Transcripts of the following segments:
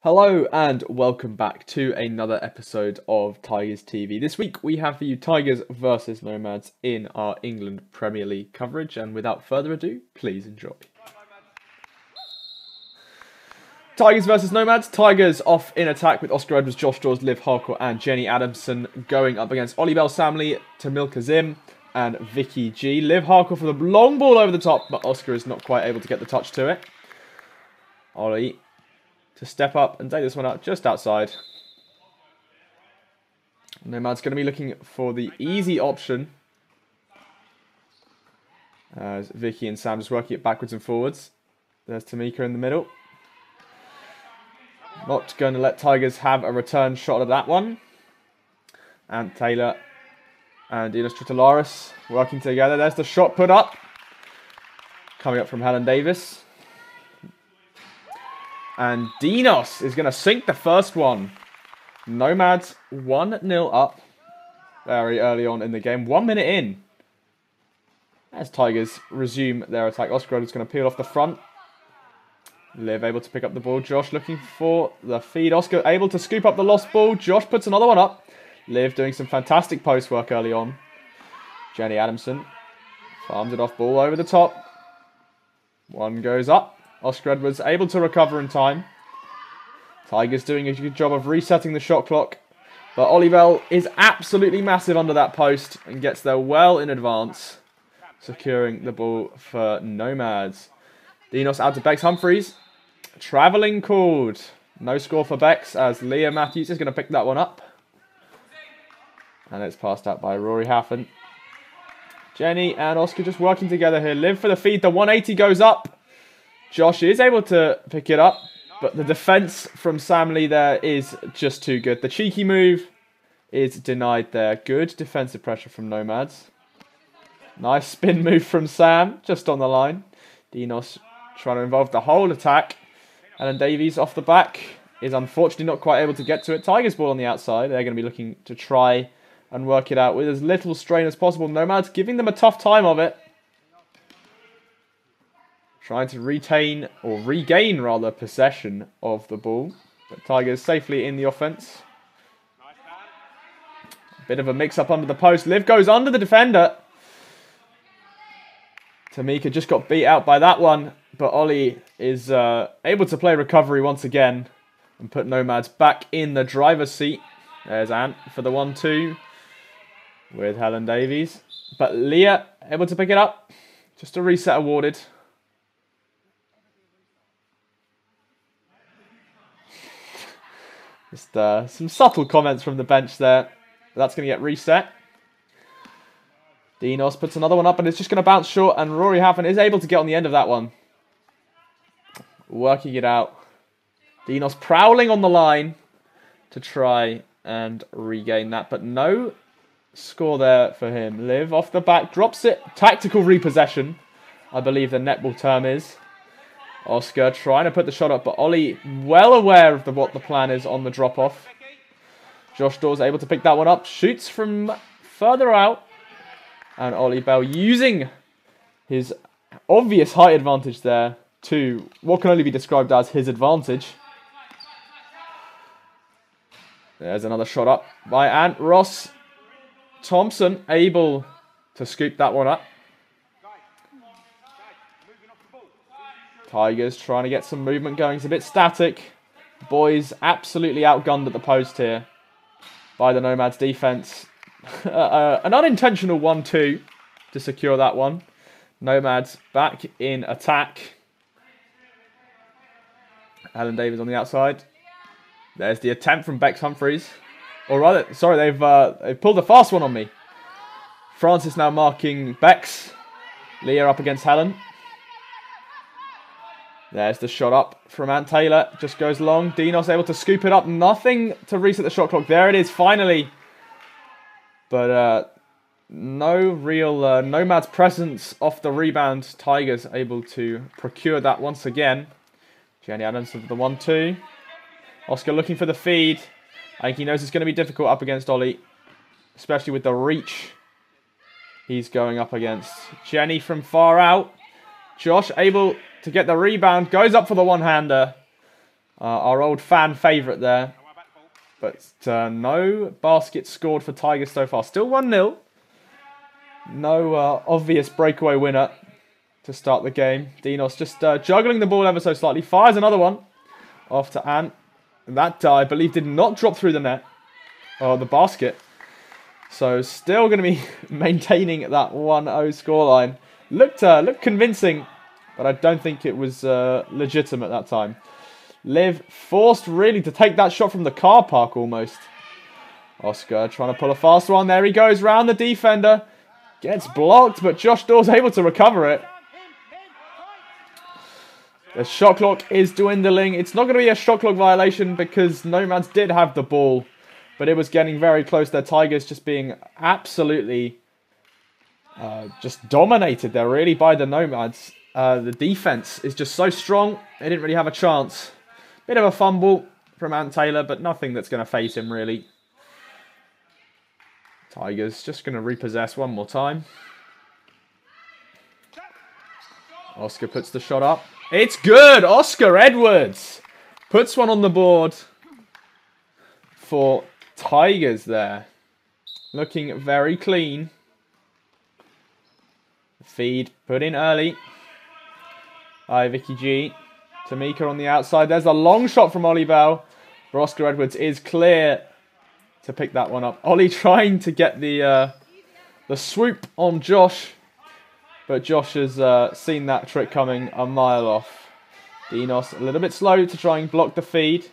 Hello and welcome back to another episode of Tigers TV. This week we have for you Tigers versus Nomads in our England Premier League coverage, and without further ado, please enjoy. Tigers versus Nomads. Tigers off in attack with Oscar Edwards, Josh Dawes, Liv Harcourt and Jenny Adamson going up against Ollie Bell Samley, Tamil Kazim and Vicky G. Liv Harcourt for the long ball over the top, but Oscar is not quite able to get the touch to it. Ollie to step up and take this one out just outside. Nomad's going to be looking for the easy option, as Vicky and Sam just working it backwards and forwards. There's Tamika in the middle. Not going to let Tigers have a return shot at that one. And Taylor and Enos Tritolaris working together. There's the shot put up. Coming up from Helen Davis. And Dinos is going to sink the first one. Nomads 1-0 up very early on in the game. 1 minute in. As Tigers resume their attack. Oscar is going to peel off the front. Liv able to pick up the ball. Josh looking for the feed. Oscar able to scoop up the lost ball. Josh puts another one up. Liv doing some fantastic post work early on. Jenny Adamson farms it off, ball over the top. One goes up. Oscar Edwards able to recover in time. Tigers doing a good job of resetting the shot clock. But Ollie Bell is absolutely massive under that post and gets there well in advance, securing the ball for Nomads. Dinos out to Bex Humphreys. Travelling called. No score for Bex as Leah Matthews is going to pick that one up. And it's passed out by Rory Haffen. Jenny and Oscar just working together here. Liv for the feed. The 180 goes up. Josh is able to pick it up, but the defence from Sam Lee there is just too good. The cheeky move is denied there. Good defensive pressure from Nomads. Nice spin move from Sam, just on the line. Dinos trying to involve the whole attack. Alan Davies off the back is unfortunately not quite able to get to it. Tigers ball on the outside. They're going to be looking to try and work it out with as little strain as possible. Nomads giving them a tough time of it. Trying to retain, or regain rather, possession of the ball. But Tigers safely in the offence. A bit of a mix-up under the post. Liv goes under the defender. Tamika just got beat out by that one. But Ollie is able to play recovery once again. And put Nomads back in the driver's seat. There's Ant for the 1-2. With Helen Davies. But Leah able to pick it up. Just a reset awarded. Just some subtle comments from the bench there. That's going to get reset. Dinos puts another one up and it's just going to bounce short. And Rory Haffen is able to get on the end of that one. Working it out. Dinos prowling on the line to try and regain that. But no score there for him. Liv off the back. Drops it. Tactical repossession, I believe the netball term is. Oscar trying to put the shot up, but Ollie well aware of what the plan is on the drop-off. Josh Dawes able to pick that one up. Shoots from further out. And Ollie Bell using his obvious height advantage there to what can only be described as his advantage. There's another shot up by Ant. Ross Thompson able to scoop that one up. Tigers trying to get some movement going. It's a bit static. Boys absolutely outgunned at the post here by the Nomads defense. An unintentional 1-2 to secure that one. Nomads back in attack. Alan Davies on the outside. There's the attempt from Bex Humphreys. Or rather, sorry, they've pulled a fast one on me. Francis now marking Bex. Leah up against Helen. There's the shot up from Ant Taylor. Just goes long. Dinos able to scoop it up. Nothing to reset the shot clock. There it is, finally. But no real Nomads presence off the rebound. Tigers able to procure that once again. Jenny Adams with the 1-2. Oscar looking for the feed. I think he knows it's going to be difficult up against Ollie. Especially with the reach he's going up against. Jenny from far out. Josh able to get the rebound. Goes up for the one-hander. Our old fan favourite there. But no basket scored for Tigers so far. Still 1-0. No obvious breakaway winner to start the game. Dinos just juggling the ball ever so slightly. Fires another one off to Ant. And that, I believe, did not drop through the net. Or the basket. So still going to be maintaining that 1-0 scoreline. Looked convincing, but I don't think it was legitimate that time. Liv forced really to take that shot from the car park almost. Oscar trying to pull a fast one. There he goes round the defender. Gets blocked, but Josh Dawes able to recover it. The shot clock is dwindling. It's not going to be a shot clock violation because Nomads did have the ball. But it was getting very close there. Tigers just being absolutely just dominated there really by the Nomads. The defense is just so strong. They didn't really have a chance. Bit of a fumble from Ant Taylor, but nothing that's going to phase him really. Tigers just going to repossess one more time. Oscar puts the shot up. It's good! Oscar Edwards puts one on the board for Tigers there. Looking very clean. Feed put in early. Hi, Vicky G. Tamika on the outside. There's a long shot from Ollie Bell. But Oscar Edwards is clear to pick that one up. Ollie trying to get the swoop on Josh. But Josh has seen that trick coming a mile off. Dinos a little bit slow to try and block the feed.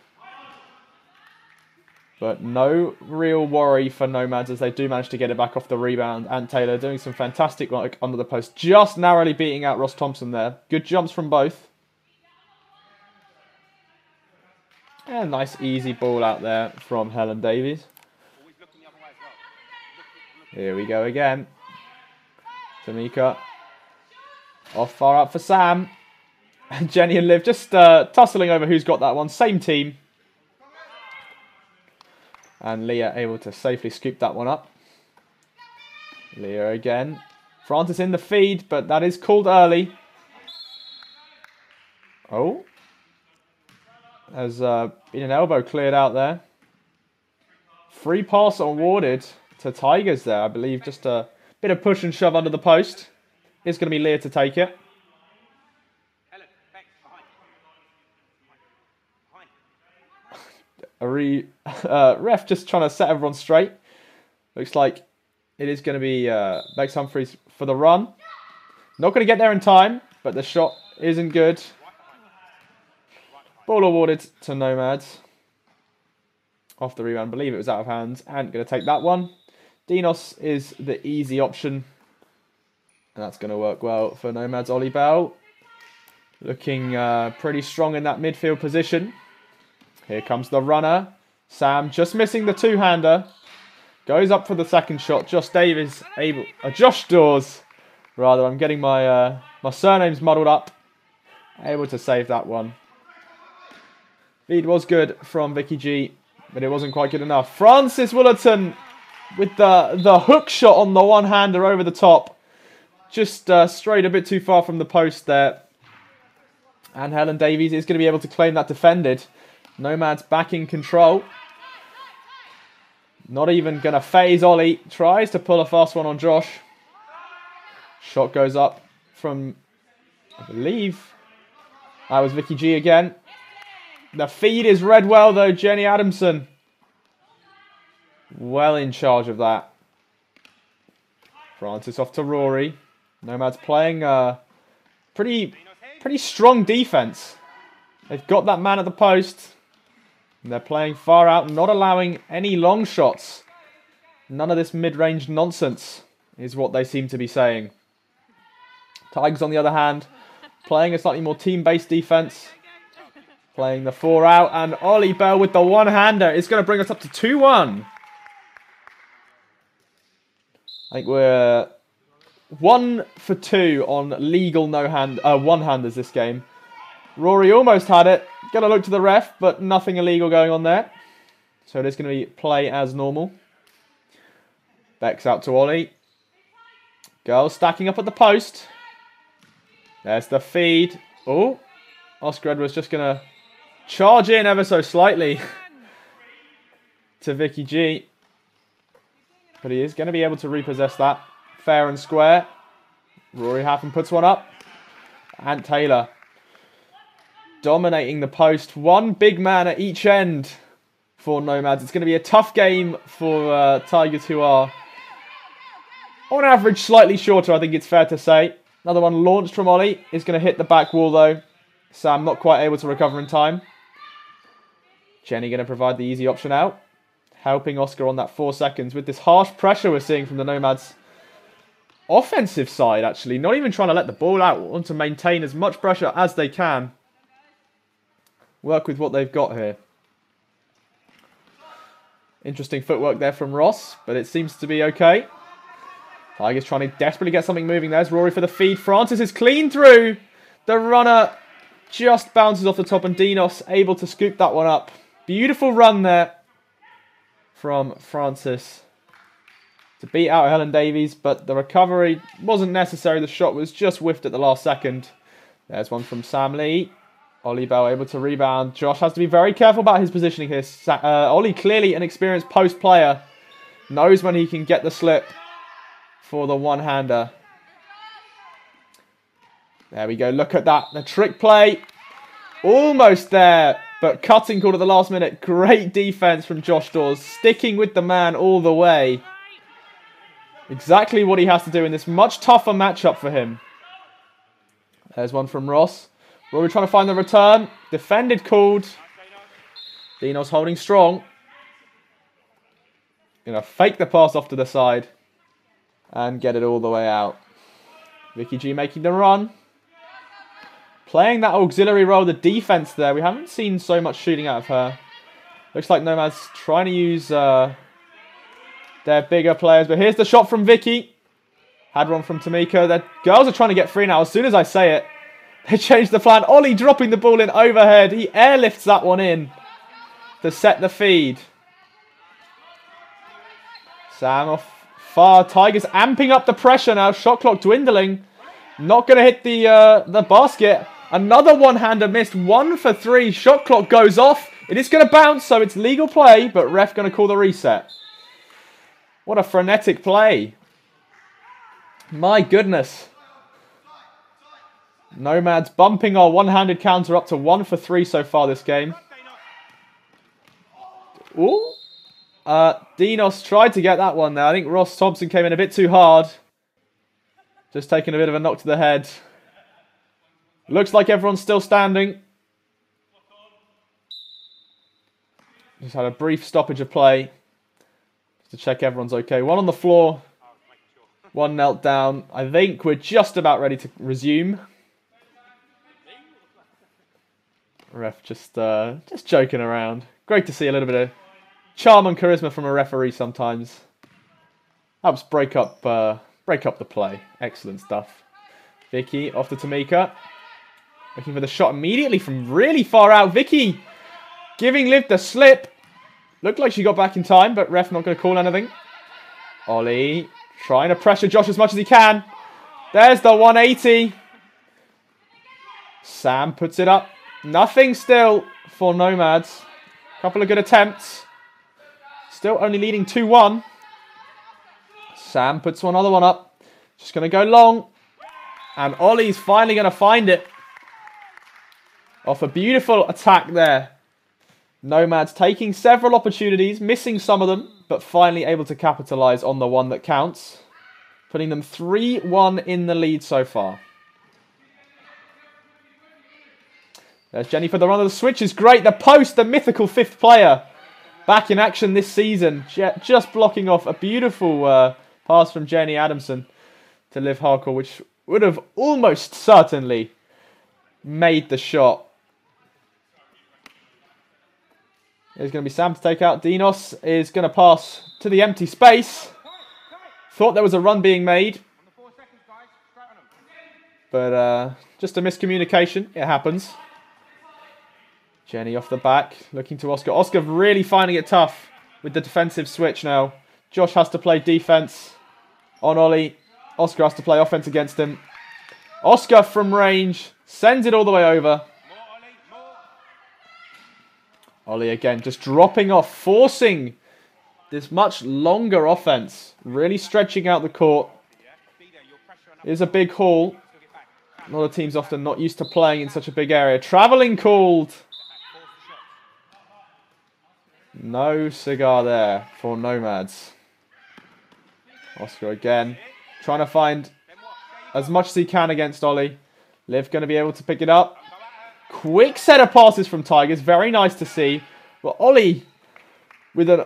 But no real worry for Nomads as they do manage to get it back off the rebound. Ant Taylor doing some fantastic work under the post. Just narrowly beating out Ross Thompson there. Good jumps from both. And nice easy ball out there from Helen Davies. Here we go again. Tamika. Off far out for Sam. And Jenny and Liv just tussling over who's got that one. Same team. And Leah able to safely scoop that one up. Leah again. Francis in the feed, but that is called early. Oh. There's been an elbow cleared out there. Free pass awarded to Tigers there. I believe just a bit of push and shove under the post. It's going to be Leah to take it. Ref just trying to set everyone straight. Looks like it is going to be Bex Humphries for the run. Not going to get there in time, but the shot isn't good. Ball awarded to Nomads. Off the rebound, believe it was out of hands. And going to take that one. Dinos is the easy option. And that's going to work well for Nomads. Ollie Bell looking pretty strong in that midfield position. Here comes the runner. Sam just missing the two-hander. Goes up for the second shot. Josh Davies able... Josh Dawes, rather. I'm getting my my surnames muddled up. Able to save that one. Feed was good from Vicky G, but it wasn't quite good enough. Francis Willerton with the hook shot on the one-hander over the top. Just strayed a bit too far from the post there. And Helen Davies is going to be able to claim that defended. Nomads back in control. Not even going to phase Ollie. Tries to pull a fast one on Josh. Shot goes up from, I believe, that was Vicky G again. The feed is read well though. Jenny Adamson. Well in charge of that. Francis off to Rory. Nomads playing pretty strong defense. They've got that man at the post. And they're playing far out, not allowing any long shots. None of this mid-range nonsense is what they seem to be saying. Tigers, on the other hand, playing a slightly more team-based defense. Playing the 4 out, and Ollie Bell with the one-hander is going to bring us up to 2-1. I think we're 1 for 2 on legal one-handers this game. Rory almost had it. Going to look to the ref, but nothing illegal going on there. So it is going to be play as normal. Beck's out to Ollie. Girls stacking up at the post. There's the feed. Oh, Oscar Edwards just going to charge in ever so slightly to Vicky G. But he is going to be able to repossess that fair and square. Rory Haffen puts one up. And Taylor dominating the post. One big man at each end for Nomads. It's going to be a tough game for Tigers, who are, on average, slightly shorter, I think it's fair to say. Another one launched from Ollie. Is going to hit the back wall, though. Sam not quite able to recover in time. Jenny going to provide the easy option out. Helping Oscar on that 4 seconds with this harsh pressure we're seeing from the Nomads offensive side, actually. Not even trying to let the ball out. Want to maintain as much pressure as they can. Work with what they've got here. Interesting footwork there from Ross, but it seems to be okay. Tigers trying to desperately get something moving. There's Rory for the feed. Francis is clean through. The runner just bounces off the top, and Dinos able to scoop that one up. Beautiful run there from Francis to beat out Helen Davies, but the recovery wasn't necessary. The shot was just whiffed at the last second. There's one from Sam Lee. Ollie Bell able to rebound. Josh has to be very careful about his positioning here. Ollie, clearly an experienced post player, knows when he can get the slip for the one-hander. There we go. Look at that. The trick play. Almost there, but cutting call at the last minute. Great defense from Josh Dawes, sticking with the man all the way. Exactly what he has to do in this much tougher matchup for him. There's one from Ross. Rory trying to find the return. Defended, called. Dinos holding strong. Gonna fake the pass off to the side and get it all the way out. Vicky G making the run. Playing that auxiliary role, the defense there. We haven't seen so much shooting out of her. Looks like Nomads trying to use their bigger players. But here's the shot from Vicky. Had one from Tamika. The girls are trying to get free now. As soon as I say it, they change the plan. Ollie dropping the ball in overhead. He airlifts that one in to set the feed. Sam off far. Tigers amping up the pressure now. Shot clock dwindling. Not going to hit the basket. Another one-hander missed. 1 for 3. Shot clock goes off. It is going to bounce, so it's legal play, but ref going to call the reset. What a frenetic play. My goodness. Nomads bumping our one-handed counter up to 1 for 3 so far this game. Ooh. Dinos tried to get that one there. I think Ross Thompson came in a bit too hard. Just taking a bit of a knock to the head. Looks like everyone's still standing. Just had a brief stoppage of play. Just to check everyone's okay. One on the floor. One knelt down. I think we're just about ready to resume. Ref just joking around. Great to see a little bit of charm and charisma from a referee sometimes. Helps break up the play. Excellent stuff. Vicky off to Tamika. Looking for the shot immediately from really far out. Vicky giving Liv the slip. Looked like she got back in time, but ref not going to call anything. Ollie trying to pressure Josh as much as he can. There's the 180. Sam puts it up. Nothing still for Nomads. Couple of good attempts. Still only leading 2-1. Sam puts another one up. Just going to go long. And Ollie's finally going to find it. Off a beautiful attack there. Nomads taking several opportunities, missing some of them, but finally able to capitalise on the one that counts. Putting them 3-1 in the lead so far. There's Jenny for the run of the switch. Is great. The post, the mythical 5th player. Back in action this season. Just blocking off a beautiful pass from Jenny Adamson to Liv Harcourt, which would have almost certainly made the shot. There's going to be Sam to take out. Dinos is going to pass to the empty space. Thought there was a run being made. But just a miscommunication. It happens. Jenny off the back. Looking to Oscar. Oscar really finding it tough with the defensive switch now. Josh has to play defense on Ollie. Oscar has to play offense against him. Oscar from range. Sends it all the way over. Ollie again, just dropping off, forcing this much longer offense. Really stretching out the court. It is a big haul. A lot of teams often not used to playing in such a big area. Traveling called. No cigar there for Nomads. Oscar again, trying to find as much as he can against Ollie. Liv going to be able to pick it up. Quick set of passes from Tigers. Very nice to see. But Ollie, with an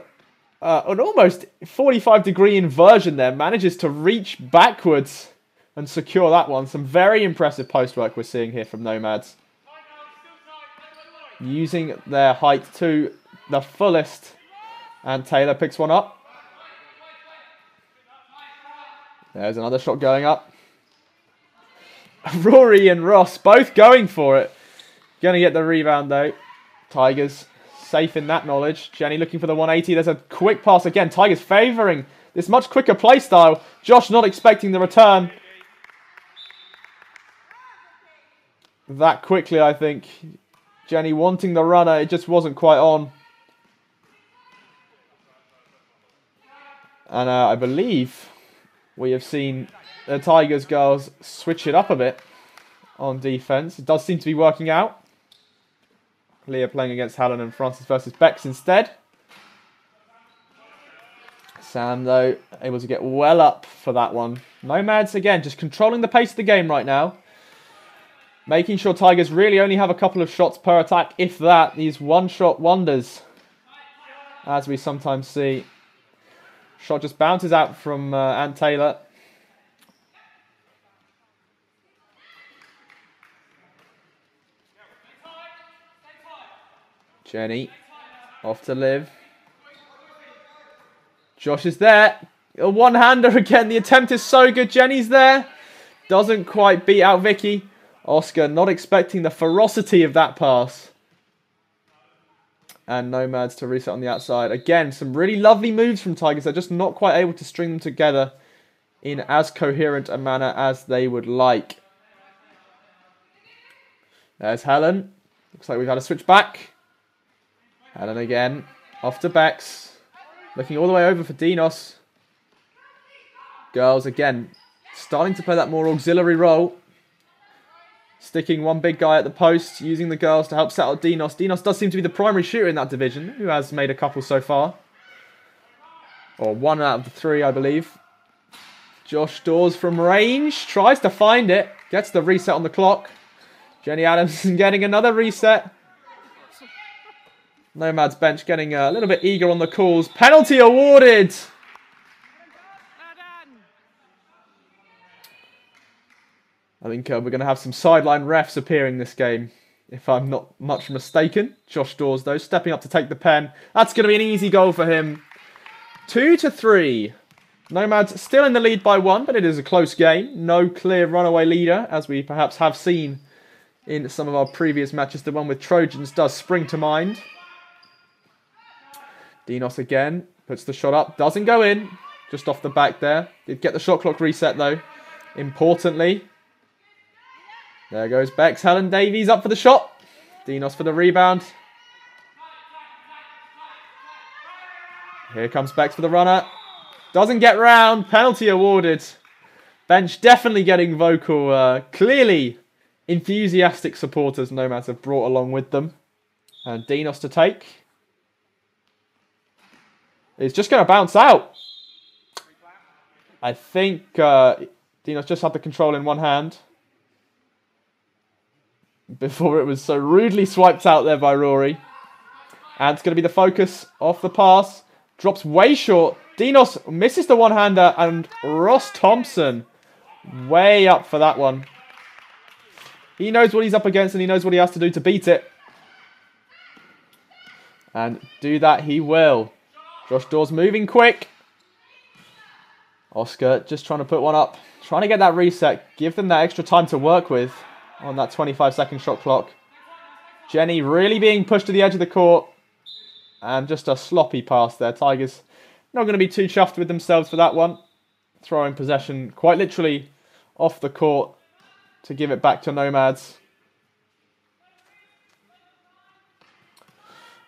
almost 45-degree inversion there, manages to reach backwards and secure that one. Some very impressive post work we're seeing here from Nomads. Using their height to the fullest. And Taylor picks one up. There's another shot going up. Rory and Ross both going for it. Going to get the rebound though. Tigers safe in that knowledge. Jenny looking for the 180. There's a quick pass again. Tigers favouring this much quicker play style. Josh not expecting the return that quickly, I think. Jenny wanting the runner. It just wasn't quite on. And I believe we have seen the Tigers girls switch it up a bit on defense. It does seem to be working out. Leah playing against Helen and Francis versus Bex instead. Sam, though, able to get well up for that one. Nomads, again, just controlling the pace of the game right now. Making sure Tigers really only have a couple of shots per attack, if that. These one-shot wonders, as we sometimes see. Shot just bounces out from Ann Taylor. Jenny off to Liv. Josh is there. A one-hander again. The attempt is so good. Jenny's there. Doesn't quite beat out Vicky. Oscar not expecting the ferocity of that pass. And Nomads to reset on the outside. Again, some really lovely moves from Tigers. They're just not quite able to string them together in as coherent a manner as they would like. There's Helen. Looks like we've had a switch back. Helen again. Off to Bex. Looking all the way over for Dinos. Girls again starting to play that more auxiliary role. Sticking one big guy at the post. Using the girls to help settle Dinos. Dinos does seem to be the primary shooter in that division. Who has made a couple so far. Or one out of the three, I believe. Josh Dawes from range. Tries to find it. Gets the reset on the clock. Jenny Adams getting another reset. Nomads bench getting a little bit eager on the calls. Penalty awarded. I think we're going to have some sideline refs appearing this game, if I'm not much mistaken. Josh Dawes, though, stepping up to take the pen. That's going to be an easy goal for him. 2-3. Nomads still in the lead by 1, but it is a close game. No clear runaway leader, as we perhaps have seen in some of our previous matches. The one with Trojans does spring to mind. Dinos again, puts the shot up, doesn't go in, just off the back there. Did get the shot clock reset though, importantly. There goes Bex, Helen Davies up for the shot. Dinos for the rebound. Here comes Bex for the runner. Doesn't get round, penalty awarded. Bench definitely getting vocal, clearly enthusiastic supporters Nomads have brought along with them. And Dinos to take. It's just going to bounce out. I think Dinos just had the control in one hand before it was so rudely swiped out there by Rory. And it's going to be the focus off the pass. Drops way short. Dinos misses the one-hander and Ross Thompson way up for that one. He knows what he's up against and he knows what he has to do to beat it. And do that he will. Josh Dawes moving quick. Oscar just trying to put one up. Trying to get that reset. Give them that extra time to work with on that 25-second shot clock. Jenny really being pushed to the edge of the court. And just a sloppy pass there. Tigers not going to be too chuffed with themselves for that one. Throwing possession quite literally off the court to give it back to Nomads.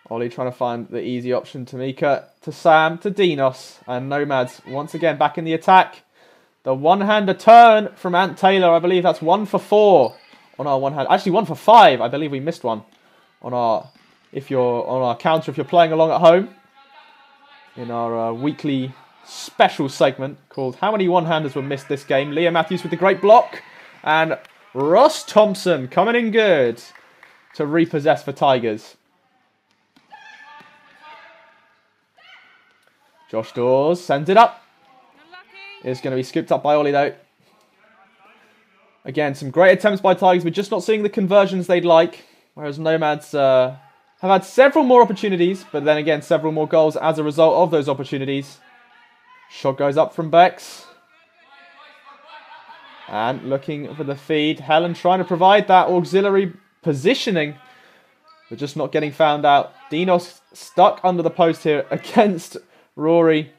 Ollie trying to find the easy option. Tamika to Sam to Dinos. And Nomads once again back in the attack. The one-hander turn from Ant Taylor. I believe that's 1 for 4 on our one-hand. Actually, 1 for 5. I believe we missed one on our counter if you're playing along at home. In our weekly special segment called How Many One-Handers Were Missed This Game. Leah Matthews with the great block. And Ross Thompson coming in good to repossess for Tigers. Josh Dawes sends it up. It's going to be scooped up by Ollie though. Again, some great attempts by Tigers. We're just not seeing the conversions they'd like. Whereas Nomads have had several more opportunities. But then again, several more goals as a result of those opportunities. Shot goes up from Bex. And looking for the feed. Helen trying to provide that auxiliary positioning. But just not getting found out. Dinos stuck under the post here against Rory.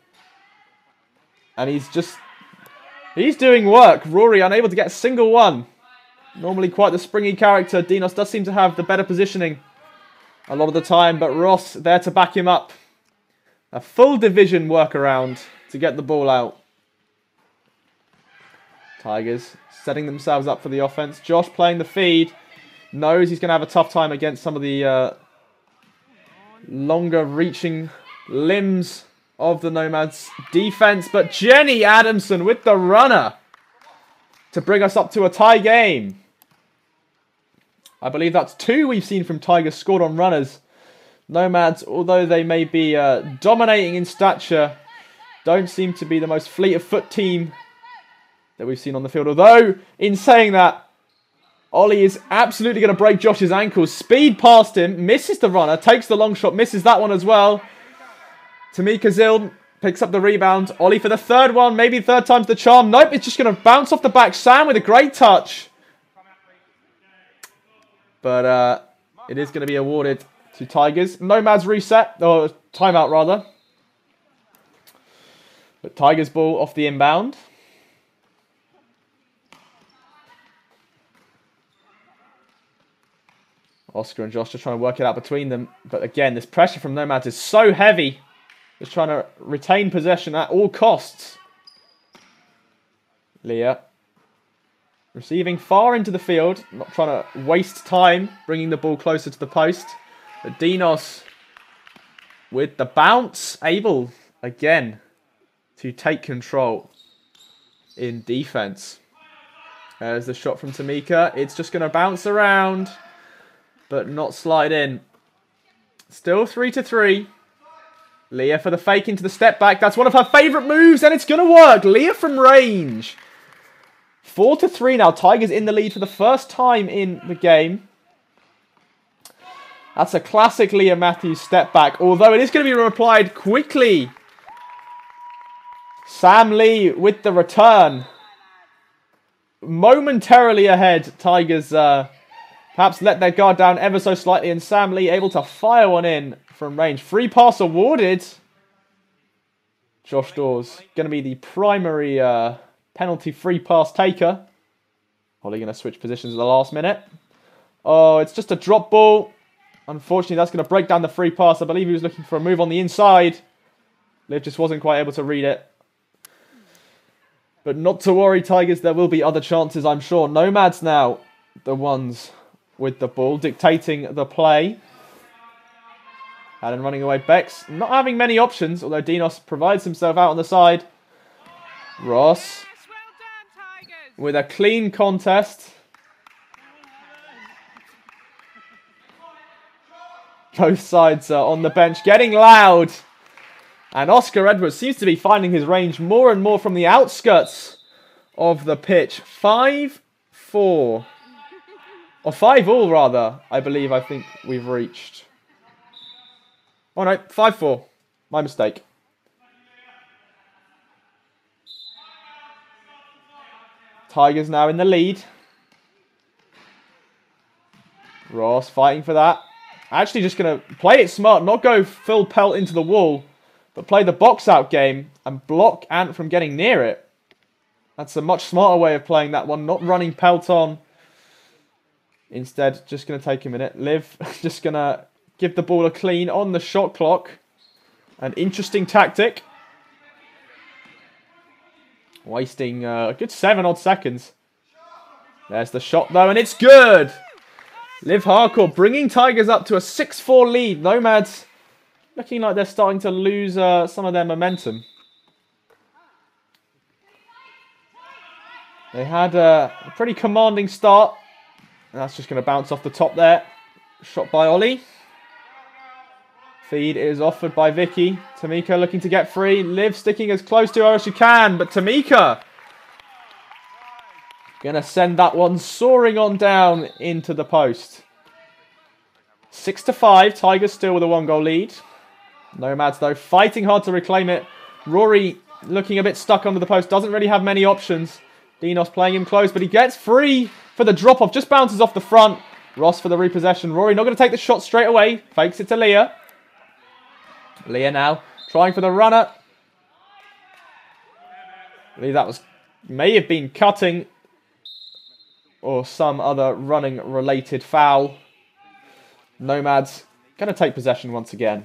And he's doing work. Rory unable to get a single one. Normally quite the springy character. Dinos does seem to have the better positioning a lot of the time. But Ross there to back him up. A full division workaround to get the ball out. Tigers setting themselves up for the offense. Josh playing the feed. Knows he's going to have a tough time against some of the longer reaching limbs of the Nomads defense. But Jenny Adamson with the runner to bring us up to a tie game. I believe that's 2 we've seen from Tigers scored on runners. Nomads, although they may be dominating in stature, don't seem to be the most fleet of foot team that we've seen on the field. Although, in saying that, Ollie is absolutely going to break Josh's ankles. Speed past him, misses the runner, takes the long shot, misses that one as well. Tamika Zilm picks up the rebound. Ollie for the third one, maybe third time's the charm. Nope, it's just going to bounce off the back. Sam with a great touch. But it is going to be awarded to Tigers. Nomads reset, or timeout rather. But Tigers ball off the inbound. Oscar and Josh just trying to work it out between them. But again, this pressure from Nomads is so heavy. Just trying to retain possession at all costs. Leah. Receiving far into the field. Not trying to waste time. Bringing the ball closer to the post. But Dinos with the bounce. Able, again, to take control in defense. There's the shot from Tamika. It's just going to bounce around. But not slide in. Still 3-3. Leah for the fake into the step back. That's one of her favourite moves, and it's going to work. Leah from range. 4-3 now. Tigers in the lead for the first time in the game. That's a classic Leah Matthews step back, although it is going to be replied quickly. Sam Lee with the return. Momentarily ahead. Tigers perhaps let their guard down ever so slightly, and Sam Lee able to fire one in from range. Free pass awarded. Josh Dawes going to be the primary penalty free pass taker. Holly going to switch positions at the last minute. Oh, it's just a drop ball. Unfortunately, that's going to break down the free pass. I believe he was looking for a move on the inside. Liv just wasn't quite able to read it. But not to worry, Tigers. There will be other chances, I'm sure. Nomads now, the ones with the ball, dictating the play. Allen running away. Bex not having many options, although Dinos provides himself out on the side. Ross with a clean contest. Both sides are on the bench getting loud. And Oscar Edwards seems to be finding his range more and more from the outskirts of the pitch. 5-4. Or 5-all rather, I think we've reached. Oh no, 5-4. My mistake. Tigers now in the lead. Ross fighting for that. Actually just going to play it smart, not go full pelt into the wall, but play the box out game and block Ant from getting near it. That's a much smarter way of playing that one, not running pelt on. Instead, just going to take a minute. Liv just going to give the ball a clean on the shot clock. An interesting tactic. Wasting a good 7 odd seconds. There's the shot though, and it's good! Liv Hardcore bringing Tigers up to a 6-4 lead. Nomads looking like they're starting to lose some of their momentum. They had a pretty commanding start. And that's just going to bounce off the top there. Shot by Ollie. Feed is offered by Vicky. Tamika looking to get free. Liv sticking as close to her as she can. But Tamika going to send that one soaring on down into the post. 6-5. Tigers still with a 1-goal lead. Nomads, though, fighting hard to reclaim it. Rory looking a bit stuck under the post. Doesn't really have many options. Dinos playing him close, but he gets free for the drop-off. Just bounces off the front. Ross for the repossession. Rory not going to take the shot straight away. Fakes it to Leah. Leah now trying for the runner. I believe that may have been cutting or some other running related foul. Nomads going to take possession once again.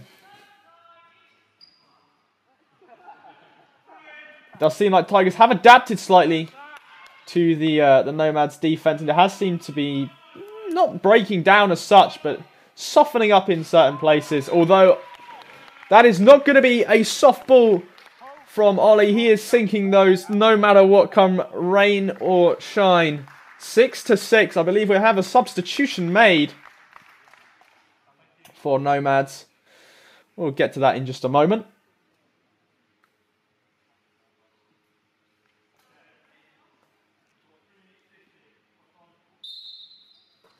It does seem like Tigers have adapted slightly to the Nomads defense, and it has seemed to be not breaking down as such, but softening up in certain places. Although that is not going to be a soft ball from Ollie. He is sinking those no matter what, come rain or shine. 6-6. I believe we have a substitution made for Nomads. We'll get to that in just a moment.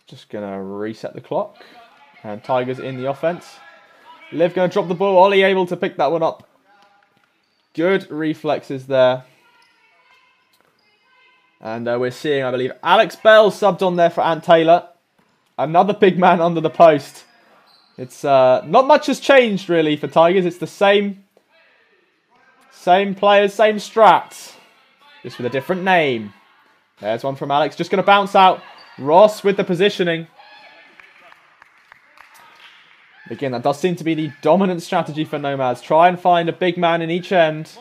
Just going to reset the clock. And Tigers in the offense. Liv going to drop the ball. Ollie able to pick that one up. Good reflexes there. And we're seeing, I believe, Alex Bell subbed on there for Ant Taylor. Another big man under the post. It's not much has changed really for Tigers. It's the same players, same strats. Just with a different name. There's one from Alex. Just going to bounce out. Ross with the positioning. Again, that does seem to be the dominant strategy for Nomads. Try and find a big man in each end.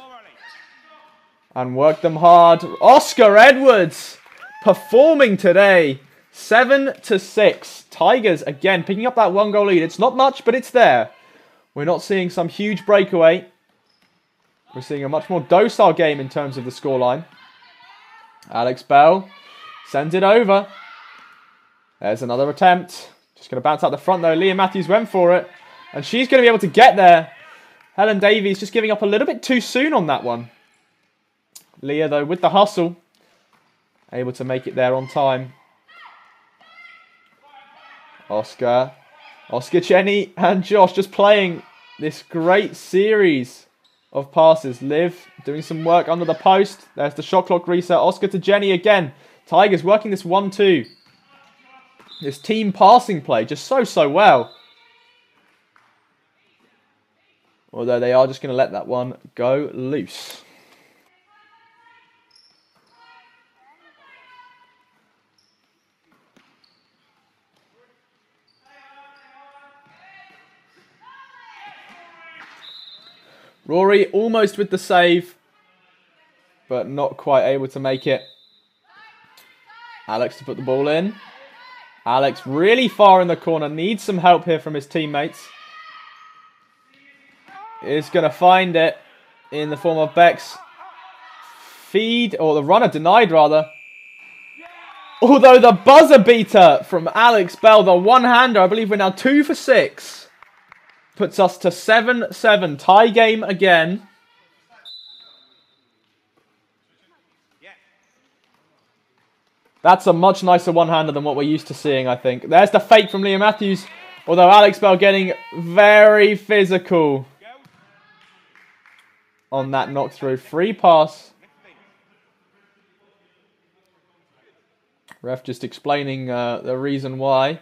And work them hard. Oscar Edwards performing today. 7-6. Tigers, again, picking up that 1-goal lead. It's not much, but it's there. We're not seeing some huge breakaway. We're seeing a much more docile game in terms of the scoreline. Alex Bell sends it over. There's another attempt. Just going to bounce out the front, though. Leah Matthews went for it. And she's going to be able to get there. Helen Davies just giving up a little bit too soon on that one. Leah, though, with the hustle. Able to make it there on time. Oscar, Jenny, and Josh just playing this great series of passes. Liv doing some work under the post. There's the shot clock reset. Oscar to Jenny again. Tigers working this 1-2. This team passing play just so well. Although they are just going to let that one go loose. Rory almost with the save, but not quite able to make it. Alex to put the ball in. Alex really far in the corner. Needs some help here from his teammates. Is going to find it in the form of Beck's feed, or the runner denied rather. Although the buzzer beater from Alex Bell, the one-hander, I believe we're now 2 for 6. Puts us to 7-7. Tie game again. That's a much nicer one-hander than what we're used to seeing, I think. There's the fake from Leah Matthews. Although Alex Bell getting very physical on that knock-through. Free pass. Ref just explaining the reason why.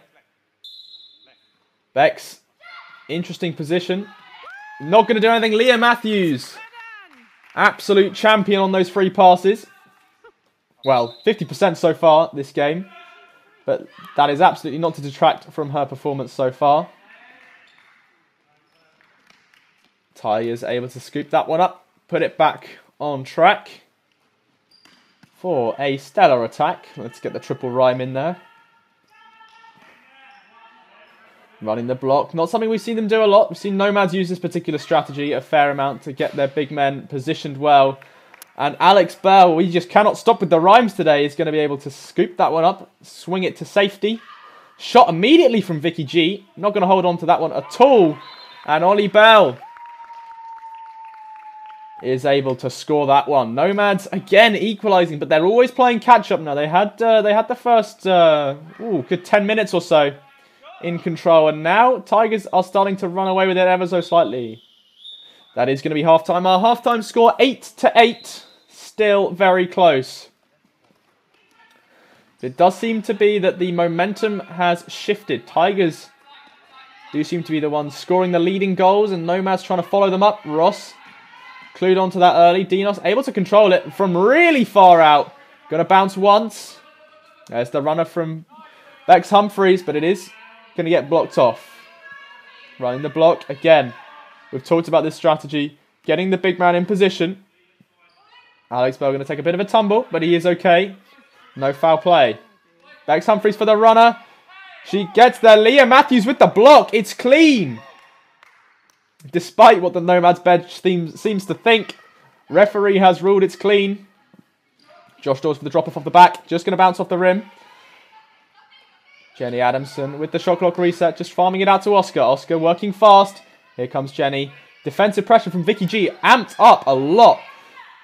Bex. Interesting position. Not going to do anything. Leah Matthews. Absolute champion on those free passes. Well, 50% so far this game. But that is absolutely not to detract from her performance so far. Tigers able to scoop that one up, put it back on track for a stellar attack. Let's get the triple rhyme in there. Running the block. Not something we've seen them do a lot. We've seen Nomads use this particular strategy a fair amount to get their big men positioned well. And Alex Bell, we just cannot stop with the rhymes today, is going to be able to scoop that one up, swing it to safety. Shot immediately from Vicky G. Not going to hold on to that one at all. And Ollie Bell is able to score that one. Nomads again equalising, but they're always playing catch up now. They had the first good 10 minutes or so in control, and now Tigers are starting to run away with it ever so slightly. That is going to be half-time. Our half-time score 8-8. Still very close. It does seem to be that the momentum has shifted. Tigers do seem to be the ones scoring the leading goals, and Nomads trying to follow them up. Ross clued onto that early. Dinos able to control it from really far out. Going to bounce once. There's the runner from Bex Humphreys, but it is going to get blocked off. Running the block again. We've talked about this strategy. Getting the big man in position. Alex Bell going to take a bit of a tumble, but he is okay. No foul play. Bex Humphreys for the runner. She gets there. Leah Matthews with the block. It's clean. Despite what the Nomads bench seems to think, referee has ruled it's clean. Josh Dawes for the drop-off the back. Just going to bounce off the rim. Jenny Adamson with the shot clock reset. Just farming it out to Oscar. Oscar working fast. Here comes Jenny. Defensive pressure from Vicky G. Amped up a lot.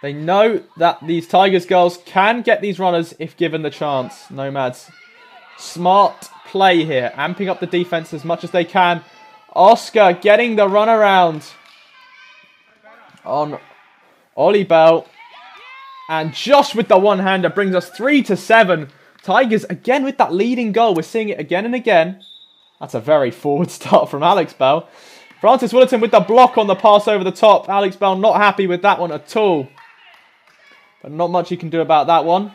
They know that these Tigers girls can get these runners if given the chance. Nomads. Smart play here. Amping up the defense as much as they can. Oscar getting the run around on Ollie Bell. And Josh with the one-hander brings us 3-7. Tigers again with that leading goal. We're seeing it again and again. That's a very forward start from Alex Bell. Francis Willerton with the block on the pass over the top. Alex Bell not happy with that one at all. But not much he can do about that one.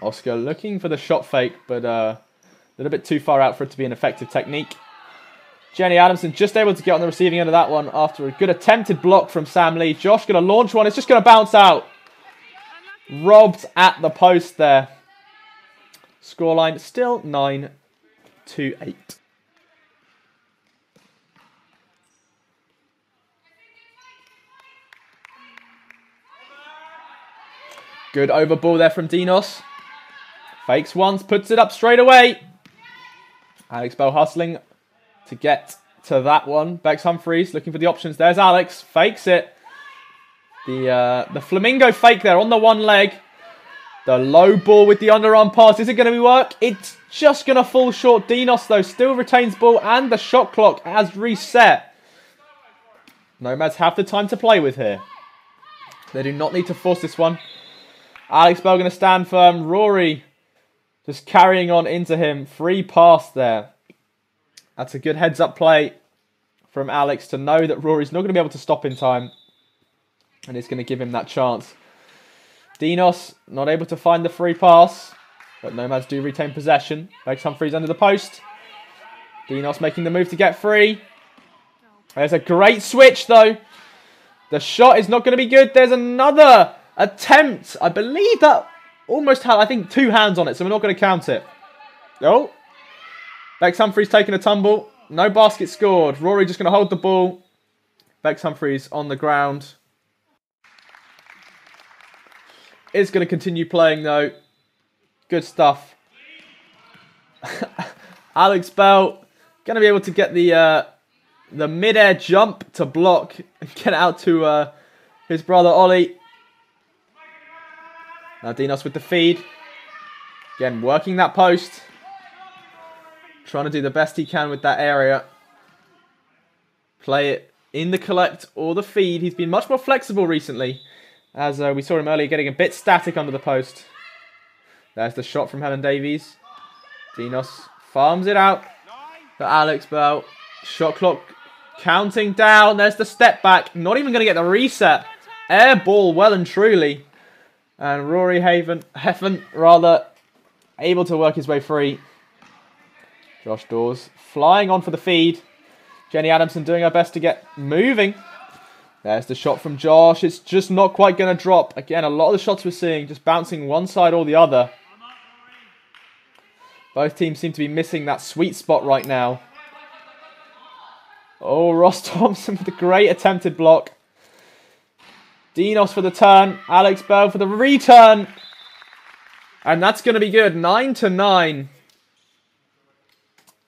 Oscar looking for the shot fake, but a little bit too far out for it to be an effective technique. Jenny Adamson just able to get on the receiving end of that one after a good attempted block from Sam Lee. Josh going to launch one. It's just going to bounce out. Robbed at the post there. Scoreline still 9-8. Good over ball there from Dinos. Fakes once, puts it up straight away. Alex Bell hustling to get to that one. Bex Humphreys looking for the options. There's Alex. Fakes it. The flamingo fake there on the one leg. The low ball with the underarm pass. Is it going to work? It's just going to fall short. Dinos, though, still retains ball and the shot clock has reset. Nomads have the time to play with here. They do not need to force this one. Alex Bell going to stand firm. Rory just carrying on into him. Free pass there. That's a good heads-up play from Alex to know that Rory's not going to be able to stop in time. And it's going to give him that chance. Dinos not able to find the free pass. But Nomads do retain possession. Bex Humphreys under the post. Dinos making the move to get free. There's a great switch though. The shot is not going to be good. There's another attempt. I believe that almost had, I think, 2 hands on it. So we're not going to count it. Oh. Bex Humphreys taking a tumble. No basket scored. Rory just going to hold the ball. Bex Humphreys on the ground. Is going to continue playing though. Good stuff. Alex Bell going to be able to get the mid-air jump to block and get out to his brother Ollie. Now Dinos with the feed. Again, working that post. Trying to do the best he can with that area. Play it in the collect or the feed. He's been much more flexible recently. As we saw him earlier getting a bit static under the post. There's the shot from Helen Davies. Dinos farms it out for Alex Bell. Shot clock counting down. There's the step back. Not even going to get the reset. Air ball well and truly. And Rory Heffen rather able to work his way free. Josh Dawes flying on for the feed. Jenny Adamson doing her best to get moving. There's the shot from Josh. It's just not quite going to drop. Again, a lot of the shots we're seeing just bouncing one side or the other. Both teams seem to be missing that sweet spot right now. Oh, Ross Thompson with a great attempted block. Dinos for the turn. Alex Bell for the return. And that's going to be good. 9-9.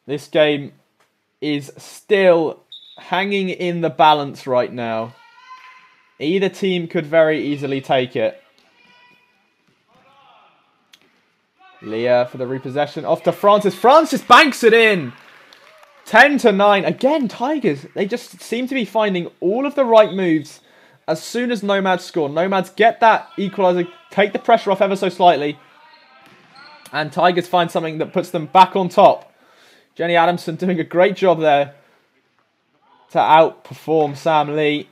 This game is still hanging in the balance right now. Either team could very easily take it. Leah for the repossession. Off to Francis. Francis banks it in. 10-9. Again, Tigers, they just seem to be finding all of the right moves as soon as Nomads score. Nomads get that equaliser, take the pressure off ever so slightly. And Tigers find something that puts them back on top. Jenny Adamson doing a great job there to outperform Sam Lee.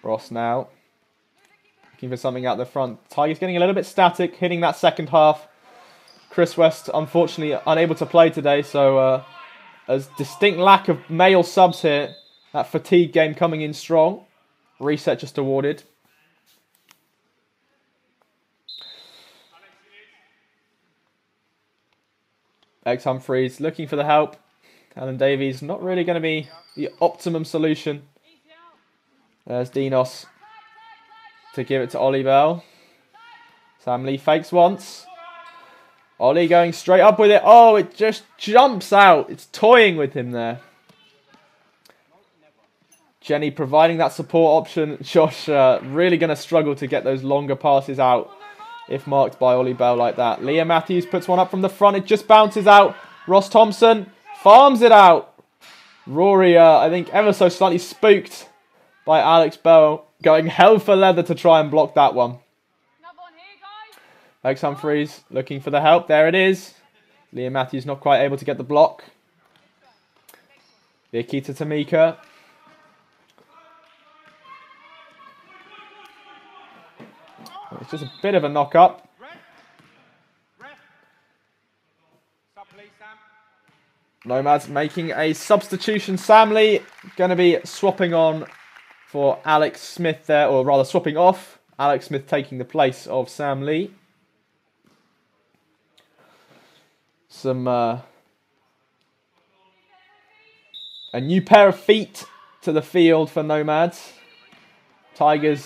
Ross now looking for something out the front. Tigers getting a little bit static, hitting that second half. Chris West, unfortunately, unable to play today, so a distinct lack of male subs here. That fatigue game coming in strong. Reset just awarded. X Humphreys looking for the help. Helen Davies not really going to be the optimum solution. There's Dinos to give it to Ollie Bell. Sam Lee fakes once. Ollie going straight up with it. Oh, it just jumps out. It's toying with him there. Jenny providing that support option. Josh really going to struggle to get those longer passes out if marked by Ollie Bell like that. Leah Matthews puts one up from the front. It just bounces out. Ross Thompson farms it out. Rory, I think, ever so slightly spooked by Alex Bell. Going hell for leather to try and block that one. X Humphreys looking for the help. There it is. Leah Matthews not quite able to get the block. Vicky to Tamika. It's just a bit of a knock-up. Nomads making a substitution. Sam Lee going to be swapping on for Alex Smith there, or rather swapping off. Alex Smith taking the place of Sam Lee. A new pair of feet to the field for Nomads. Tigers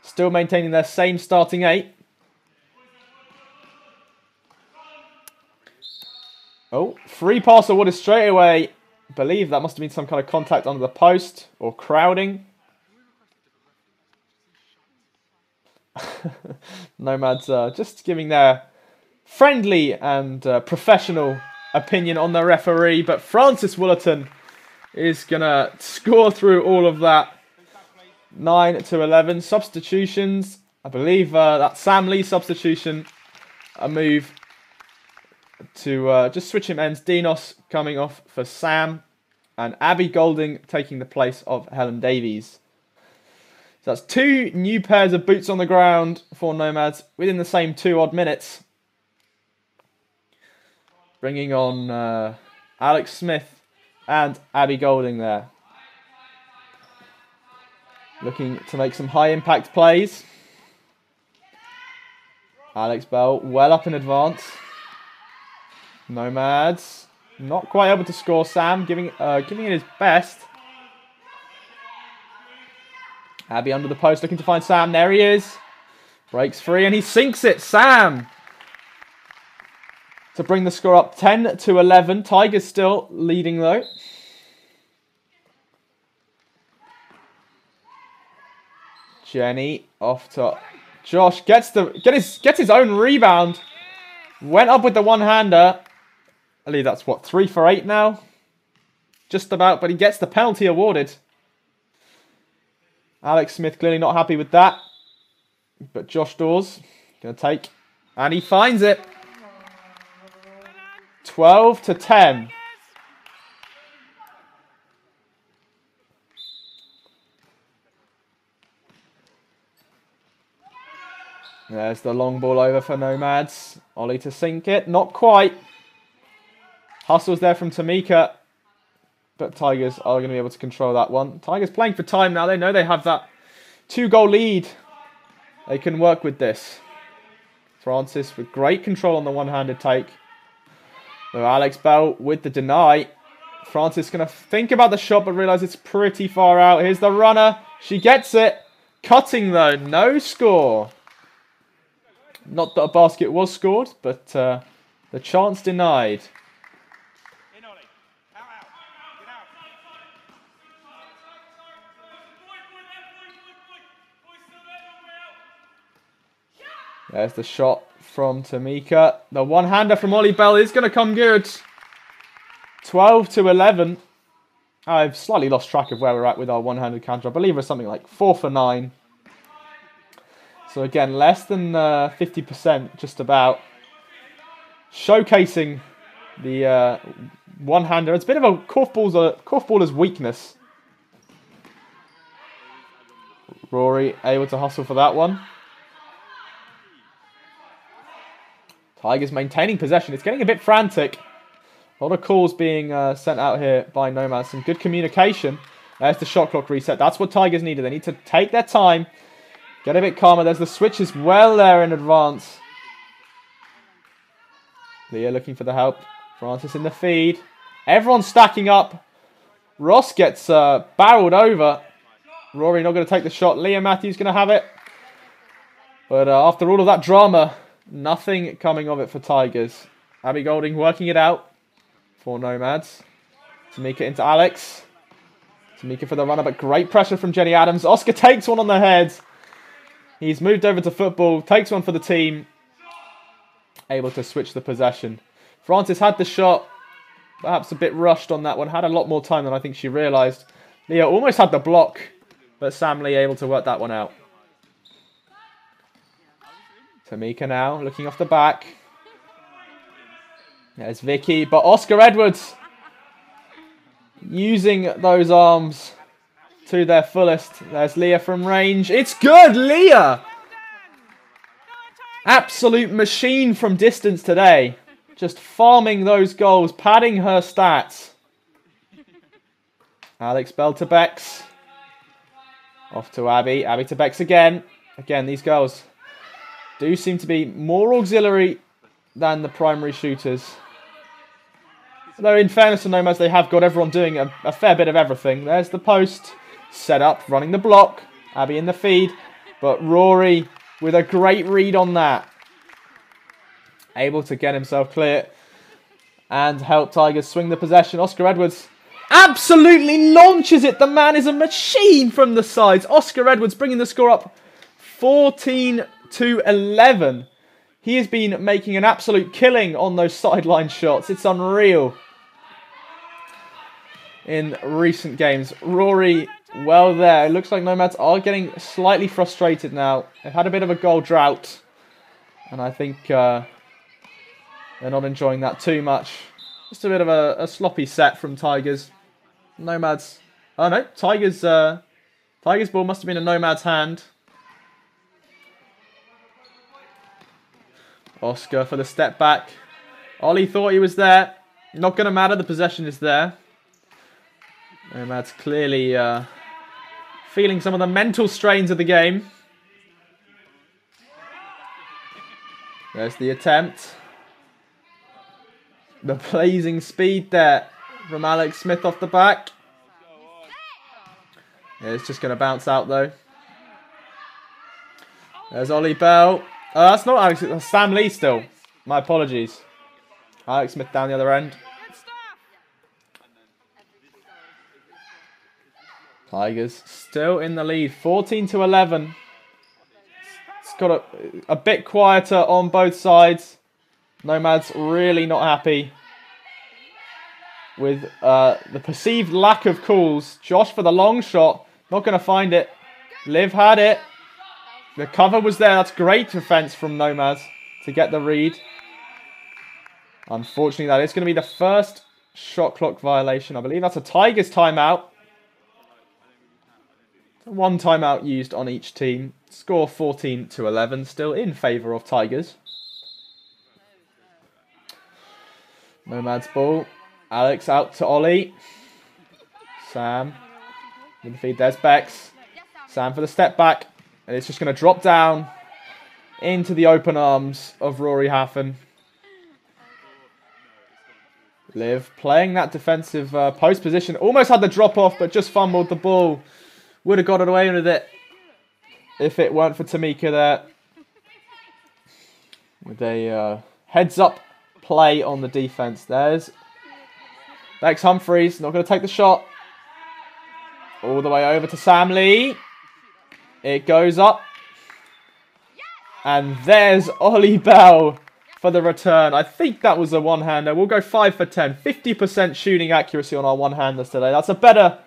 still maintaining their same starting 8. Oh, free pass awarded straight away. I believe that must have been some kind of contact under the post or crowding. Nomads just giving their friendly and professional opinion on the referee. But Francis Woolerton is going to score through all of that. 9-11. Substitutions. I believe that Sam Lee substitution, a move to just switch him ends. Dinos coming off for Sam. And Abby Golding taking the place of Helen Davies. So that's 2 new pairs of boots on the ground for Nomads within the same 2 odd minutes. Bringing on Alex Smith and Abby Golding there. Looking to make some high impact plays. Alex Bell well up in advance. Nomads not quite able to score. Sam giving it his best. Abby under the post looking to find Sam. There he is. Breaks free and he sinks it. Sam to bring the score up 10-11. Tigers still leading though. Jenny off to Josh. Gets his own rebound. Went up with the one-hander. I believe that's what, 3 for 8 now? Just about, but he gets the penalty awarded. Alex Smith clearly not happy with that. But Josh Dawes going to take. And he finds it. 12-10. There's the long ball over for Nomads. Ollie to sink it. Not quite. Hustles there from Tamika. But Tigers are going to be able to control that one. Tigers playing for time now. They know they have that 2-goal lead. They can work with this. Francis with great control on the one-handed take. So Alex Bell with the deny. Francis going to think about the shot but realise it's pretty far out. Here's the runner. She gets it. Cutting though. No score. Not that a basket was scored, but the chance denied. There's the shot from Tamika. The one-hander from Ollie Bell is going to come good. 12-11. I've slightly lost track of where we're at with our one-handed counter. I believe we're something like 4 for 9. So again, less than 50% just about. Showcasing the one-hander. It's a bit of a korfballer's weakness. Rory able to hustle for that one. Tigers maintaining possession. It's getting a bit frantic. A lot of calls being sent out here by Nomads. Some good communication. There's the shot clock reset. That's what Tigers needed. They need to take their time. Get a bit calmer. There's the switch as well there in advance. Leah looking for the help. Francis in the feed. Everyone's stacking up. Ross gets barreled over. Rory not going to take the shot. Leah Matthews going to have it. But after all of that drama, nothing coming of it for Tigers. Abby Golding working it out for Nomads. Tamika into Alex. Tamika for the runner, but great pressure from Jenny Adams. Oscar takes one on the head. He's moved over to football. Takes one for the team. Able to switch the possession. Francis had the shot. Perhaps a bit rushed on that one. Had a lot more time than I think she realised. Leah almost had the block. But Sam Lee able to work that one out. Tamika now, looking off the back. There's Vicky, but Oscar Edwards using those arms to their fullest. There's Leah from range. It's good, Leah! Absolute machine from distance today. Just farming those goals, padding her stats. Alex Bell to Bex. Off to Abby. Abby to Bex again. Again, these girls do seem to be more auxiliary than the primary shooters. Though in fairness to Nomads, they have got everyone doing a fair bit of everything. There's the post. Set up, running the block. Abby in the feed. But Rory with a great read on that. Able to get himself clear. And help Tigers swing the possession. Oscar Edwards absolutely launches it. The man is a machine from the sides. Oscar Edwards bringing the score up 14-11. He has been making an absolute killing on those sideline shots. It's unreal in recent games. Rory, well there. It looks like Nomads are getting slightly frustrated now. They've had a bit of a goal drought. And I think they're not enjoying that too much. Just a bit of a sloppy set from Tigers. Nomads. Oh no, Tigers ball must have been a Nomads hand. Oscar for the step back. Ollie thought he was there. Not going to matter, the possession is there. Nomads clearly feeling some of the mental strains of the game. There's the attempt. The blazing speed there from Alex Smith off the back. Yeah, it's just going to bounce out though. There's Ollie Bell. That's not Alex, that's Sam Lee still. My apologies. Alex Smith down the other end. Tigers still in the lead, 14-11. It's got a bit quieter on both sides. Nomads really not happy with the perceived lack of calls. Josh for the long shot. Not going to find it. Liv had it. The cover was there. That's great defense from Nomads to get the read. Unfortunately, that is going to be the first shot clock violation. I believe that's a Tigers timeout. One timeout used on each team. Score 14-11. Still in favour of Tigers. Nomads ball. Alex out to Ollie. Sam. Good feed. There's Bex. Sam for the step back. And it's just going to drop down into the open arms of Rory Haffen. Liv playing that defensive post position. Almost had the drop off, but just fumbled the ball. Would have got it away with it if it weren't for Tamika there. With a heads up play on the defense. There's Bex Humphreys. Not going to take the shot. All the way over to Sam Lee. It goes up. And there's Ollie Bell for the return. I think that was a one-hander. We'll go 5 for 10. 50% shooting accuracy on our one-handers today. That's a better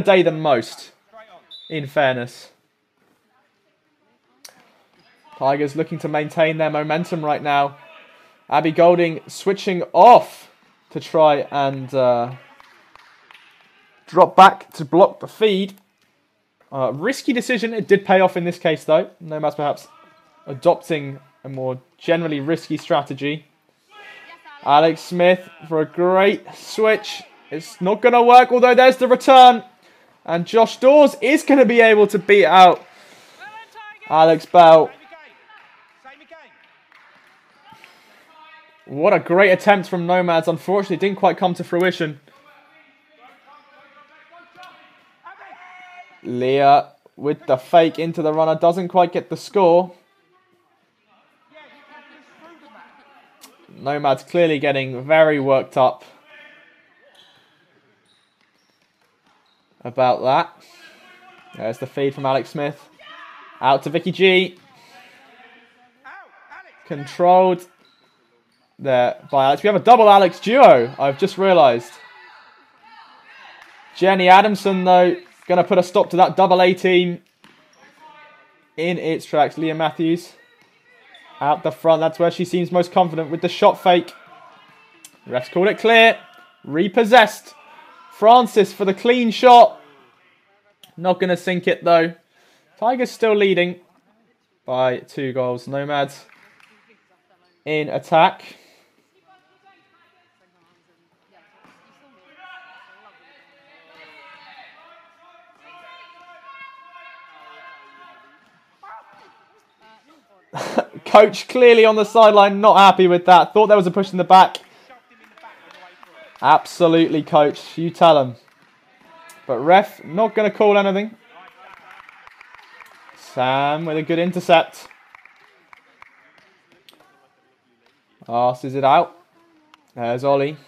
day than most, in fairness. Tigers looking to maintain their momentum right now. Abby Golding switching off to try and drop back to block the feed. Risky decision. It did pay off in this case, though. Nomads perhaps adopting a more generally risky strategy. Alex Smith for a great switch. It's not going to work, although there's the return. And Josh Dawes is going to be able to beat out Alex Bell. What a great attempt from Nomads. Unfortunately, it didn't quite come to fruition. Leah with the fake into the runner. Doesn't quite get the score. Nomads clearly getting very worked up about that. There's the feed from Alex Smith. Out to Vicky G. Controlled there by Alex. We have a double Alex duo, I've just realised. Jenny Adamson, though, going to put a stop to that double A team in its tracks. Leah Matthews out the front. That's where she seems most confident with the shot fake. Refs called it clear. Repossessed. Francis for the clean shot. Not going to sink it, though. Tigers still leading by 2 goals. Nomads in attack. Coach clearly on the sideline, not happy with that. Thought there was a push in the back. Absolutely, coach. You tell him. But ref not going to call anything. Sam with a good intercept. Passes it out. There's Ollie.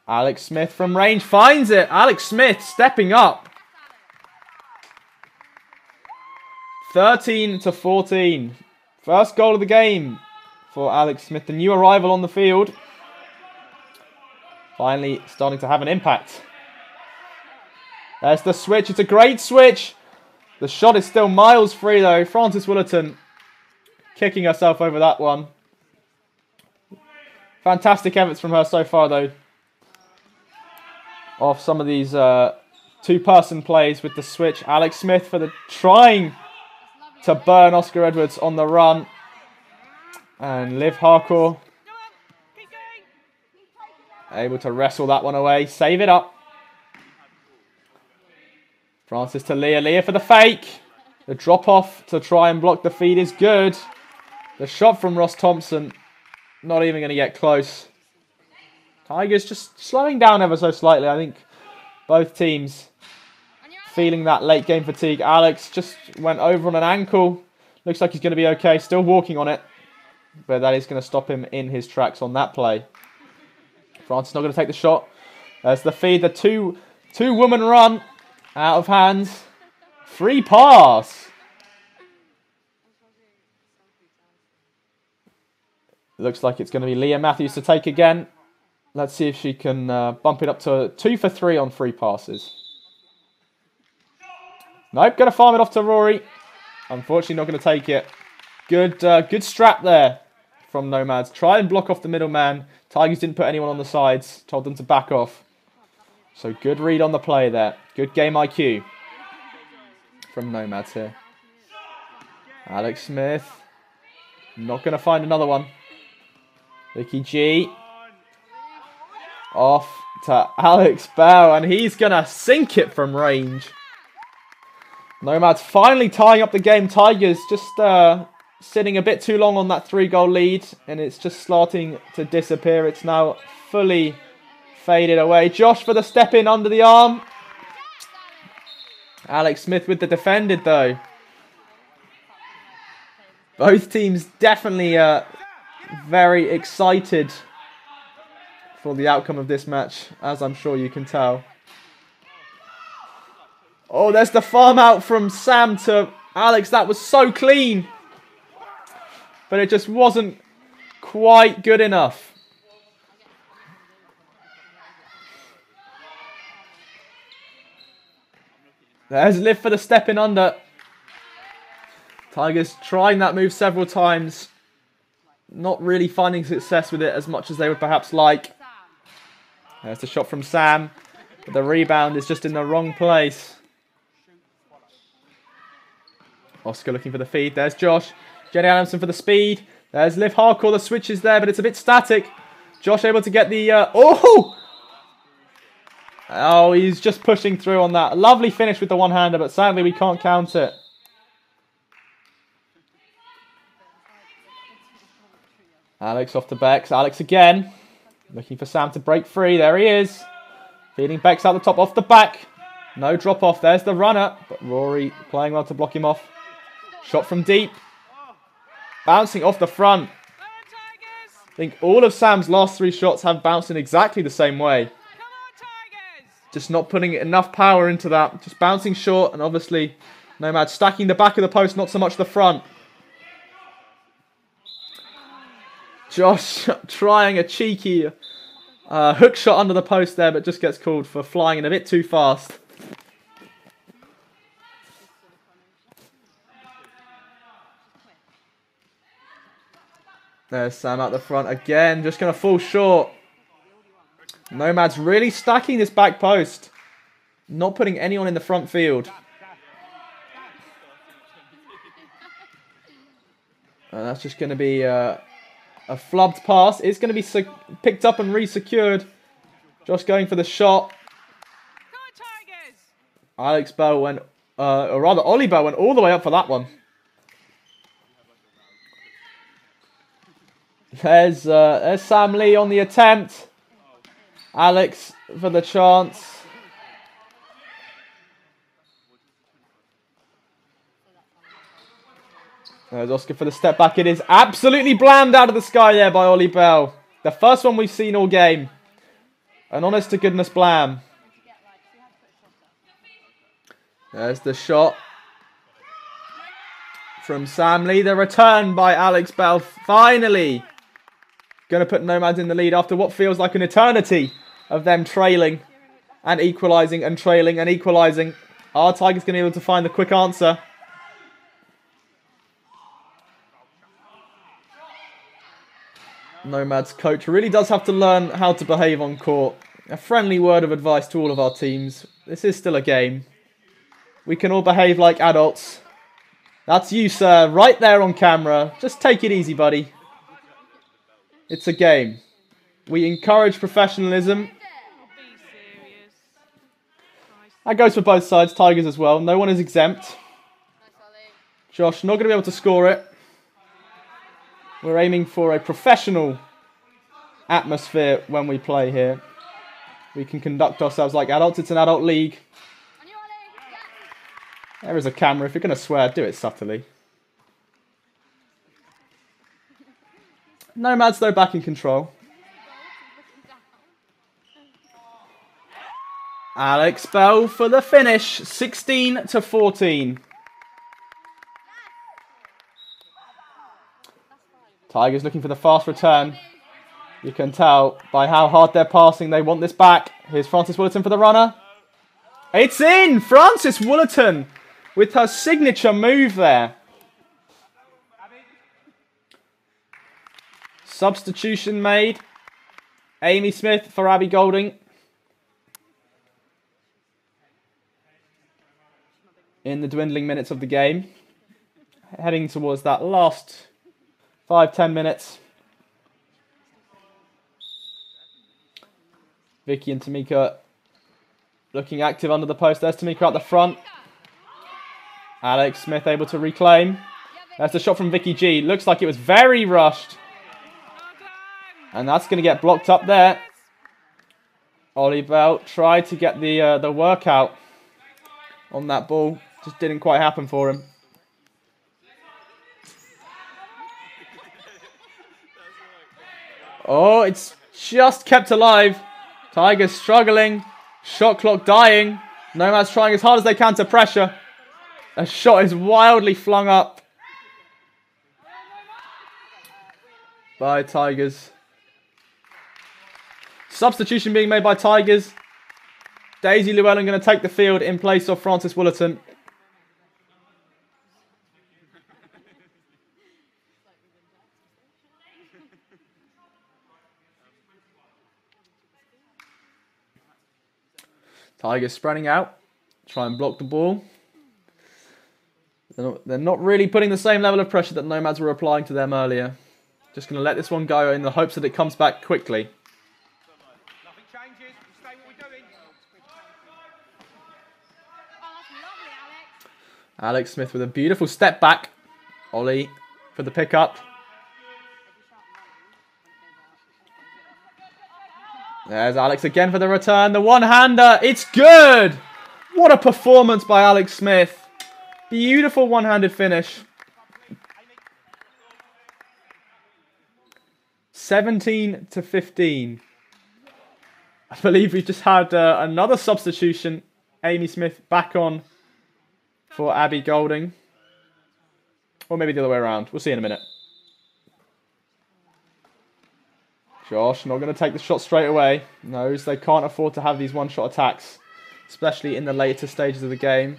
Alex Smith from range finds it. Alex Smith stepping up. 13-14. First goal of the game for Alex Smith, the new arrival on the field. Finally starting to have an impact. There's the switch. It's a great switch. The shot is still miles free, though. Frances Willerton kicking herself over that one. Fantastic efforts from her so far, though. Off some of these two-person plays with the switch. Alex Smith for the trying to burn Oscar Edwards on the run. And Liv Harcourt able to wrestle that one away. Save it up. Francis to Leah. Leah for the fake. The drop off to try and block the feed is good. The shot from Ross Thompson. Not even going to get close. Tigers just slowing down ever so slightly. I think both teams feeling that late game fatigue. Alex just went over on an ankle. Looks like he's going to be okay. Still walking on it. But that is going to stop him in his tracks on that play. Francis not going to take the shot. There's the feed. The two-woman run. Out of hands. Free pass. Looks like it's going to be Leah Matthews to take again. Let's see if she can bump it up to 2 for 3 on free passes. Nope, going to farm it off to Rory. Unfortunately, not going to take it. Good strap there from Nomads. Try and block off the middleman. Tigers didn't put anyone on the sides. Told them to back off. So good read on the play there. Good game IQ from Nomads here. Alex Smith. Not going to find another one. Vicky G. Off to Alex Bell, and he's going to sink it from range. Nomads finally tying up the game. Tigers just sitting a bit too long on that 3-goal lead, and it's just starting to disappear. It's now fully faded away. Josh for the step in under the arm. Alex Smith with the defended though. Both teams definitely very excited for the outcome of this match, as I'm sure you can tell. Oh, there's the farm out from Sam to Alex. That was so clean. But it just wasn't quite good enough. There's Liv for the step in under. Tigers trying that move several times. Not really finding success with it as much as they would perhaps like. There's the shot from Sam. But the rebound is just in the wrong place. Oscar looking for the feed. There's Josh. Jenny Adamson for the speed. There's Liv Hardcore. The switch is there, but it's a bit static. Josh able to get the... Oh, he's just pushing through on that. Lovely finish with the one-hander, but sadly we can't count it. Alex off to Bex. Alex again. Looking for Sam to break free. There he is. Feeding Bex out the top off the back. No drop off. There's the runner. But Rory playing well to block him off. Shot from deep. Bouncing off the front. I think all of Sam's last 3 shots have bounced in exactly the same way. Just not putting enough power into that. Just bouncing short, and obviously Nomad stacking the back of the post, not so much the front. Josh trying a cheeky hook shot under the post there, but just gets called for flying in a bit too fast. There's Sam out the front again, just going to fall short. Nomads really stacking this back post. Not putting anyone in the front field. And that's just going to be a flubbed pass. It's going to be picked up and re-secured. Josh going for the shot. Alex Bell went, or rather Ollie Bell went all the way up for that one. There's Sam Lee on the attempt. Alex for the chance. There's Oscar for the step back. It is absolutely blammed out of the sky there by Ollie Bell. The first one we've seen all game. An honest to goodness blam. There's the shot from Sam Lee. The return by Alex Bell. Finally going to put Nomads in the lead after what feels like an eternity of them trailing and equalising and trailing and equalising. Are Tigers going to be able to find the quick answer? Nomads coach really does have to learn how to behave on court. A friendly word of advice to all of our teams. This is still a game. We can all behave like adults. That's you, sir, right there on camera. Just take it easy, buddy. It's a game. We encourage professionalism. That goes for both sides, Tigers as well. No one is exempt. Josh not going to be able to score it. We're aiming for a professional atmosphere when we play here. We can conduct ourselves like adults. It's an adult league. There is a camera. If you're going to swear, do it subtly. Nomads, though, back in control. Alex Bell for the finish. 16-14. Tigers looking for the fast return. You can tell by how hard they're passing. They want this back. Here's Frances Woollerton for the runner. It's in! Frances Woollerton with her signature move there. Substitution made. Amy Smith for Abby Golding. In the dwindling minutes of the game. Heading towards that last 5-10 minutes. Vicky and Tamika looking active under the post. There's Tamika at the front. Alex Smith able to reclaim. That's the shot from Vicky G. Looks like it was very rushed. And that's going to get blocked up there. Ollie Bell tried to get the workout on that ball. Just didn't quite happen for him. Oh, it's just kept alive. Tigers struggling. Shot clock dying. Nomads trying as hard as they can to pressure. A shot is wildly flung up by Tigers. Substitution being made by Tigers. Daisy Llewellyn going to take the field in place of Frances Woollerton. Tigers spreading out. Try and block the ball. They're not really putting the same level of pressure that Nomads were applying to them earlier. Just going to let this one go in the hopes that it comes back quickly. Nothing changes. Stay what we're doing. Alex Smith with a beautiful step back. Ollie for the pickup. There's Alex again for the return. The one-hander. It's good. What a performance by Alex Smith. Beautiful one-handed finish. 17-15. I believe we've just had another substitution. Amy Smith back on for Abby Golding. Or maybe the other way around. We'll see in a minute. Josh not going to take the shot straight away. Knows they can't afford to have these one-shot attacks. Especially in the later stages of the game.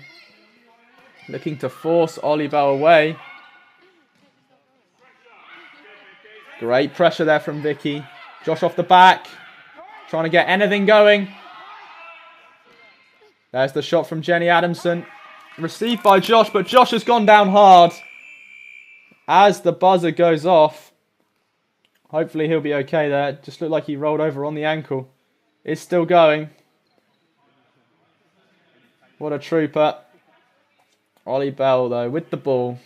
Looking to force Ollie Bell away. Great pressure there from Vicky. Josh off the back. Trying to get anything going. There's the shot from Jenny Adamson. Received by Josh, but Josh has gone down hard. As the buzzer goes off. Hopefully he'll be okay there. Just looked like he rolled over on the ankle. It's still going. What a trooper. Ollie Bell, though, with the ball.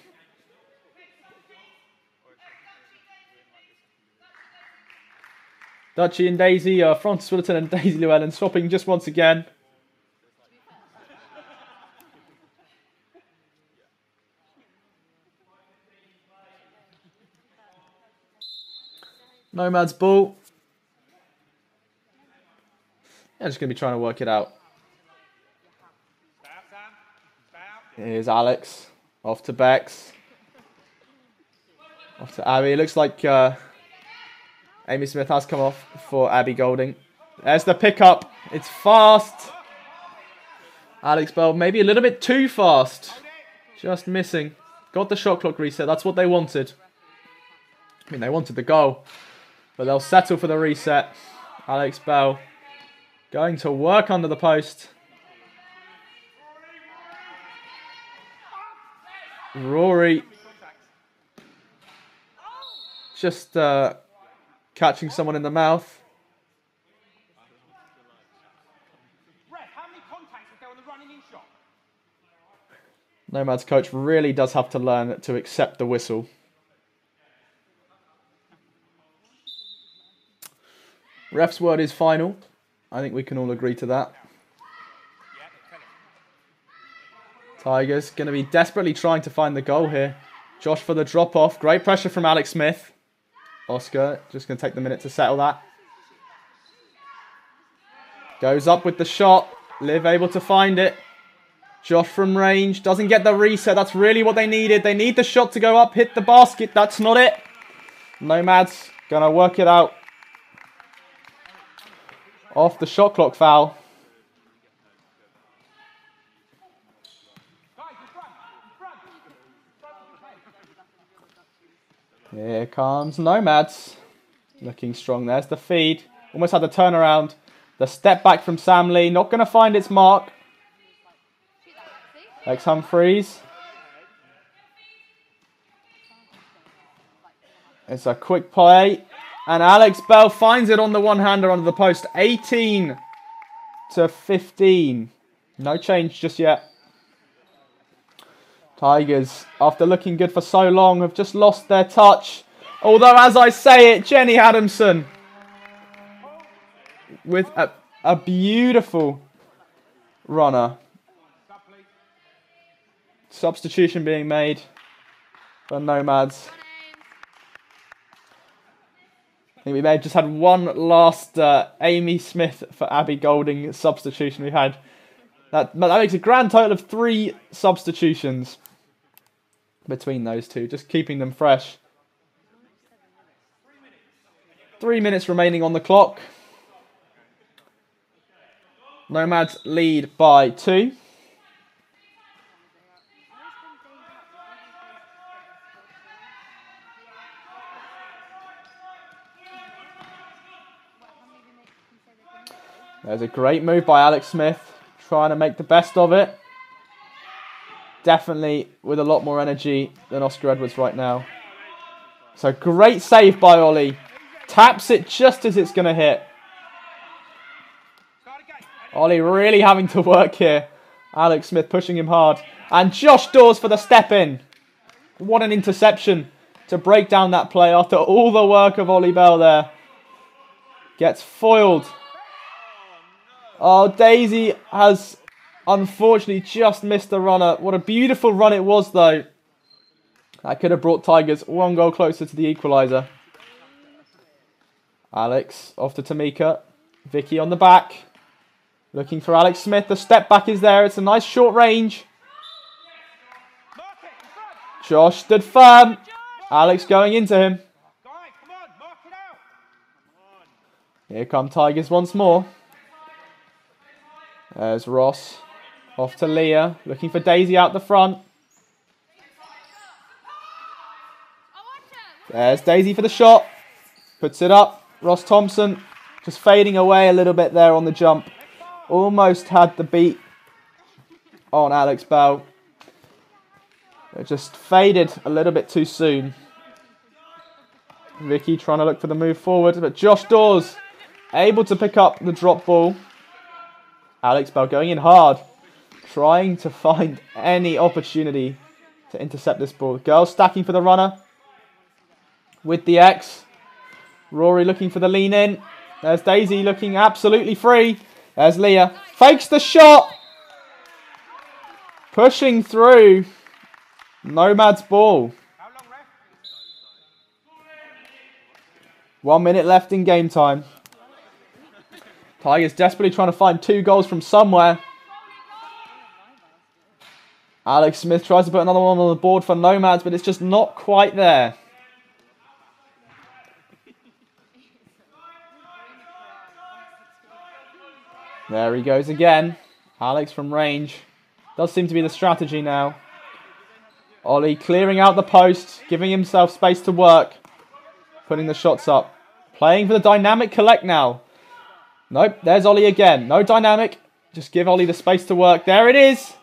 Dutchie and Daisy, Frances Woollerton and Daisy Llewellyn swapping just once again. Nomads ball. Yeah, just going to be trying to work it out. Here's Alex. Off to Bex. Off to Abby. It looks like Amy Smith has come off for Abby Golding. There's the pickup. It's fast. Alex Bell maybe a little bit too fast. Just missing. Got the shot clock reset. That's what they wanted. I mean, they wanted the goal. But they'll settle for the reset. Alex Bell going to work under the post. Rory just catching someone in the mouth. Nomad's coach really does have to learn to accept the whistle. Ref's word is final. I think we can all agree to that. Tigers going to be desperately trying to find the goal here. Josh for the drop-off. Great pressure from Alex Smith. Oscar just going to take the minute to settle that. Goes up with the shot. Liv able to find it. Josh from range. Doesn't get the reset. That's really what they needed. They need the shot to go up. Hit the basket. That's not it. Nomads going to work it out. Off the shot clock foul. Here comes Nomads. Looking strong. There's the feed. Almost had the turnaround. The step back from Sam Lee. Not going to find its mark. Lex Humphreys. It's a quick play. And Alex Bell finds it on the one-hander under the post. 18-15. No change just yet. Tigers, after looking good for so long, have just lost their touch. Although, as I say it, Jenny Adamson with a beautiful runner. Substitution being made for Nomads. I think we may have just had one last Amy Smith for Abby Golding substitution. We've had that makes a grand total of 3 substitutions between those two, just keeping them fresh. 3 minutes remaining on the clock. Nomads lead by 2. There's a great move by Alex Smith, trying to make the best of it. Definitely with a lot more energy than Oscar Edwards right now. So great save by Ollie. Taps it just as it's going to hit. Ollie really having to work here. Alex Smith pushing him hard. And Josh Dawes for the step in. What an interception to break down that play after all the work of Ollie Bell there. Gets foiled. Oh, Daisy has unfortunately just missed the runner. What a beautiful run it was, though. That could have brought Tigers 1 goal closer to the equaliser. Alex off to Tamika. Vicky on the back. Looking for Alex Smith. The step back is there. It's a nice short range. Josh stood firm. Alex going into him. Here come Tigers once more. There's Ross. Off to Leah. Looking for Daisy out the front. There's Daisy for the shot. Puts it up. Ross Thompson just fading away a little bit there on the jump. Almost had the beat on Alex Bell. It just faded a little bit too soon. Vicky trying to look for the move forward. But Josh Dawes able to pick up the drop ball. Alex Bell going in hard, trying to find any opportunity to intercept this ball. Girls stacking for the runner with the X. Rory looking for the lean in. There's Daisy looking absolutely free. There's Leah. Fakes the shot. Pushing through. Nomads ball. 1 minute left in game time. Tigers desperately trying to find 2 goals from somewhere. Alex Smith tries to put another one on the board for Nomads, but it's just not quite there. There he goes again. Alex from range. Does seem to be the strategy now. Ollie clearing out the post, giving himself space to work. Putting the shots up. Playing for the dynamic collect now. Nope, there's Ollie again. No dynamic. Just give Ollie the space to work. There it is.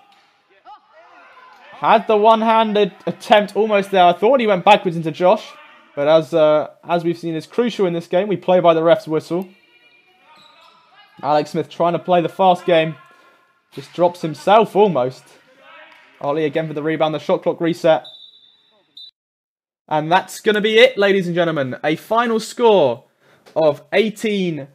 Had the one-handed attempt almost there. I thought he went backwards into Josh. But as we've seen is crucial in this game, we play by the ref's whistle. Alex Smith trying to play the fast game. Just drops himself almost. Ollie again for the rebound. The shot clock reset. And that's going to be it, ladies and gentlemen. A final score of 18-16.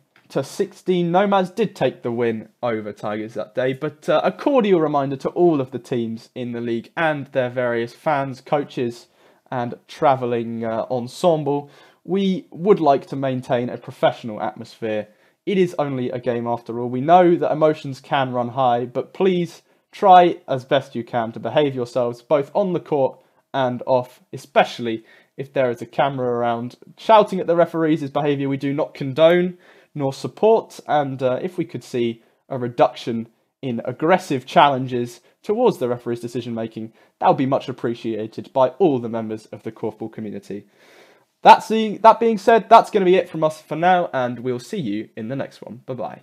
Nomads did take the win over Tigers that day, but a cordial reminder to all of the teams in the league and their various fans, coaches and travelling ensemble. We would like to maintain a professional atmosphere. It is only a game after all. We know that emotions can run high, but please try as best you can to behave yourselves both on the court and off, especially if there is a camera around. Shouting at the referees' behaviour we do not condone nor support, and if we could see a reduction in aggressive challenges towards the referee's decision making, that would be much appreciated by all the members of the korfball community. That being said, that's going to be it from us for now, and we'll see you in the next one. Bye-bye.